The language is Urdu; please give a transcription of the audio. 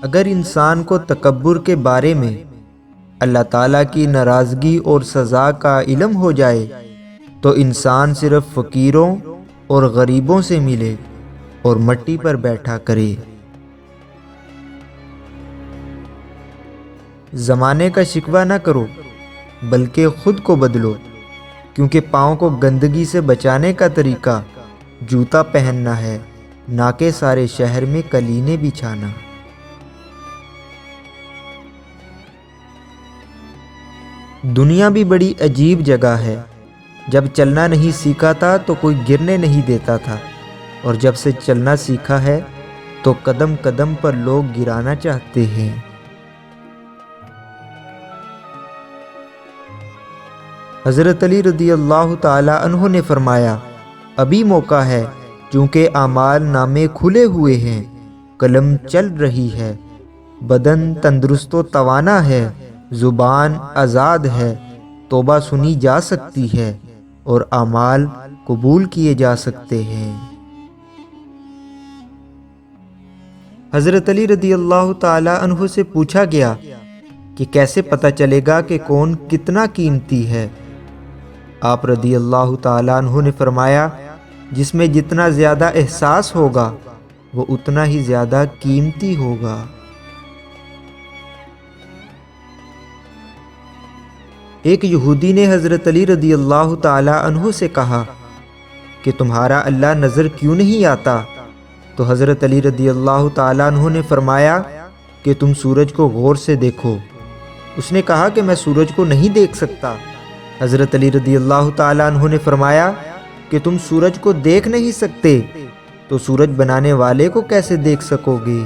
اگر انسان کو تکبر کے بارے میں اللہ تعالیٰ کی ناراضگی اور سزا کا علم ہو جائے تو انسان صرف فقیروں اور غریبوں سے ملے اور مٹی پر بیٹھا کرے۔ زمانے کا شکوہ نہ کرو بلکہ خود کو بدلو، کیونکہ پاؤں کو گندگی سے بچانے کا طریقہ جوتا پہننا ہے، نہ کہ سارے شہر میں قلینے بچھانا۔ دنیا بھی بڑی عجیب جگہ ہے۔ جب چلنا نہیں سیکھا تھا تو کوئی گرنے نہیں دیتا تھا، اور جب سے چلنا سیکھا ہے تو قدم قدم پر لوگ گرانا چاہتے ہیں۔ حضرت علی رضی اللہ تعالی عنہ نے فرمایا، ابھی موقع ہے، چونکہ اعمال نامے کھلے ہوئے ہیں، قلم چل رہی ہے، بدن تندرست و توانا ہے، زبان آزاد ہے، توبہ سنی جا سکتی ہے اور اعمال قبول کیے جا سکتے ہیں۔ حضرت علی رضی اللہ تعالی عنہ سے پوچھا گیا کہ کیسے پتہ چلے گا کہ کون کتنا قیمتی ہے؟ آپ رضی اللہ تعالی عنہ نے فرمایا، جس میں جتنا زیادہ احساس ہوگا وہ اتنا ہی زیادہ قیمتی ہوگا۔ ایک یہودی نے حضرت علی رضی اللہ تعالی عنہ سے کہا کہ تمہارا اللہ نظر کیوں نہیں آتا؟ تو حضرت علی رضی اللہ تعالی عنہ نے فرمایا کہ تم سورج کو غور سے دیکھو۔ اس نے کہا کہ میں سورج کو نہیں دیکھ سکتا۔ حضرت علی رضی اللہ تعالی عنہ نے فرمایا کہ تم سورج کو دیکھ نہیں سکتے تو سورج بنانے والے کو کیسے دیکھ سکو گے؟